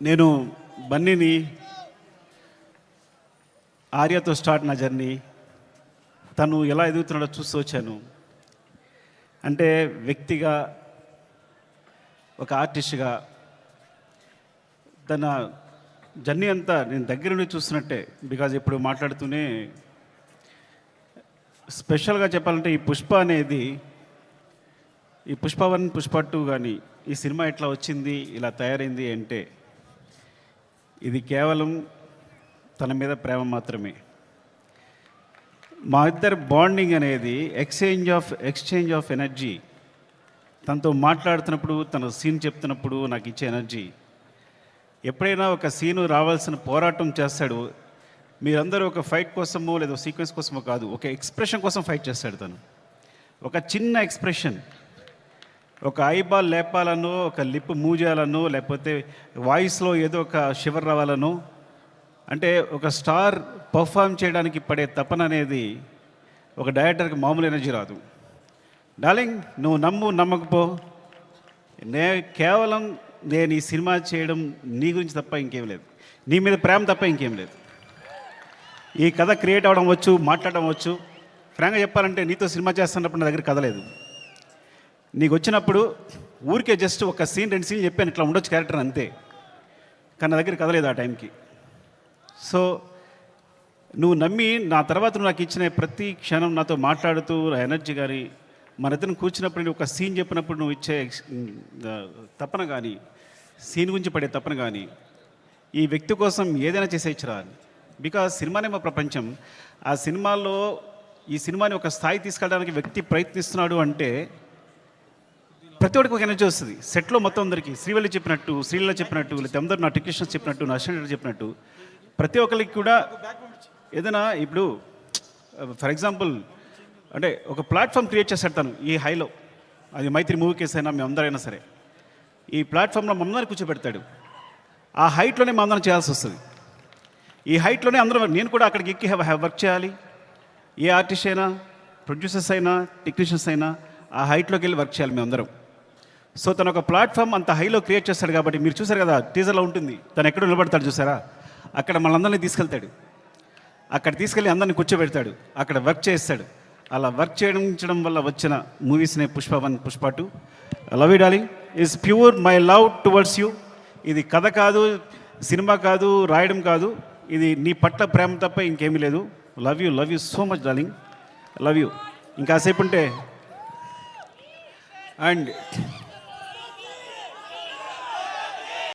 నేను బన్నీని ఆర్యతో స్టార్ట్ నా జర్నీ. తను ఎలా ఎదుగుతున్నాడో చూస్తూ వచ్చాను. అంటే వ్యక్తిగా, ఒక ఆర్టిస్ట్గా తన జర్నీ అంతా నేను దగ్గర నుండి చూస్తున్నట్టే. బికాజ్ ఇప్పుడు మాట్లాడుతూనే స్పెషల్గా చెప్పాలంటే ఈ పుష్ప అనేది, ఈ పుష్ప 1, పుష్ప 2 కానీ ఈ సినిమా ఎట్లా వచ్చింది, ఇలా తయారైంది అంటే ఇది కేవలం తన మీద ప్రేమ మాత్రమే. మా ఇద్దరు బాండింగ్ అనేది ఎక్స్చేంజ్ ఆఫ్ ఎనర్జీ. తనతో మాట్లాడుతున్నప్పుడు, తన సీన్ చెప్తున్నప్పుడు నాకు ఇచ్చే ఎనర్జీ. ఎప్పుడైనా ఒక సీను రావాల్సిన పోరాటం చేస్తాడు. మీరందరూ ఒక ఫైట్ కోసమో లేదా సీక్వెన్స్ కోసమో కాదు, ఒక ఎక్స్ప్రెషన్ కోసం ఫైట్ చేస్తాడు తను. ఒక చిన్న ఎక్స్ప్రెషన్, ఒక ఐబాల్ లేపాలనో, ఒక లిప్ మూవ్ చేయాలనో, లేకపోతే వాయిస్లో ఏదో ఒక షివర్ రావాలనో, అంటే ఒక స్టార్ పర్ఫామ్ చేయడానికి పడే తపన అనేది ఒక డైరెక్టర్కి మామూలు ఎనర్జీ రాదు. డార్లింగ్, నువ్వు నమ్మకపో, కేవలం నేను ఈ సినిమా చేయడం నీ గురించి తప్ప ఇంకేం లేదు, నీ మీద ప్రేమ తప్ప ఇంకేం లేదు. ఈ కథ క్రియేట్ అవ్వడం వచ్చు, మాట్లాడడం వచ్చు. ఫ్రాంక్గా చెప్పాలంటే నీతో సినిమా చేస్తున్నప్పుడు నా దగ్గర కథ లేదు. నీకు వచ్చినప్పుడు ఊరికే జస్ట్ ఒక సీన్ 2 సీన్లు చెప్పాను, ఇట్లా ఉండొచ్చు క్యారెక్టర్ అంతే. కానీ నా దగ్గర కథ లేదు ఆ టైంకి. సో నువ్వు నమ్మి నా తర్వాత నువ్వు నాకు ఇచ్చిన ప్రతి క్షణం నాతో మాట్లాడుతూ ఎనర్జీ కానీ, మన ఇద్దరిని కూర్చున్నప్పుడు నేను ఒక సీన్ చెప్పినప్పుడు నువ్వు ఇచ్చే తపన కానీ, సీన్ గురించి పడే తపన కానీ, ఈ వ్యక్తి కోసం ఏదైనా చేసేయచ్చురా. బికాజ్ సినిమానే మా ప్రపంచం. ఆ సినిమాలో ఈ సినిమాని ఒక స్థాయి తీసుకెళ్ళడానికి వ్యక్తి ప్రయత్నిస్తున్నాడు అంటే ప్రతి ఒక్కరికి ఒక ఎనర్జీ వస్తుంది. సెట్లో మొత్తం అందరికీ శ్రీవల్లి చెప్పినట్టు, శ్రీలీల చెప్పినట్టు, లేదా అందరూ నా టెక్నీషియన్స్ చెప్పినట్టు, నా అసిస్టెంట్ చెప్పినట్టు ప్రతి ఒక్కరికి కూడా ఏదైనా ఇప్పుడు ఫర్ ఎగ్జాంపుల్ అంటే ఒక ప్లాట్ఫామ్ క్రియేట్ చేస్తాడు తను ఈ హైలో. అది మైత్రి మూవీ కేసు అయినా మేమందరైనా సరే ఈ ప్లాట్ఫామ్లో మమ్మల్ని కూర్చోబెడతాడు. ఆ హైట్లోనే మా అందరం చేయాల్సి వస్తుంది. ఈ హైట్లోనే అందరం, నేను కూడా అక్కడికి ఎక్కి వర్క్ చేయాలి. ఏ ఆర్టిస్ట్ అయినా, ప్రొడ్యూసర్స్ అయినా, టెక్నీషియన్స్ అయినా ఆ హైట్లోకి వెళ్ళి వర్క్ చేయాలి మేమందరం. సో తను ఒక ప్లాట్ఫామ్ అంత హైలో క్రియేట్ చేస్తాడు కాబట్టి మీరు చూసారు కదా టీజర్లో ఉంటుంది, తను ఎక్కడ నిలబడతాడు చూసారా, అక్కడ మనందరినీ తీసుకెళ్తాడు. అక్కడ తీసుకెళ్ళి అందరినీ కూర్చోబెడతాడు, అక్కడ వర్క్ చేస్తాడు. అలా వర్క్ చేయడం వల్ల వచ్చిన మూవీస్నే Pushpa 1, Pushpa 2. Love you darling is pure my love towards you. ఇది కథ కాదు, సినిమా కాదు, రాయడం కాదు, ఇది నీ పట్ల ప్రేమ తప్ప ఇంకేమీ లేదు. Love you so much darling, love you. ఇంకాసేపు ఉంటే అండ్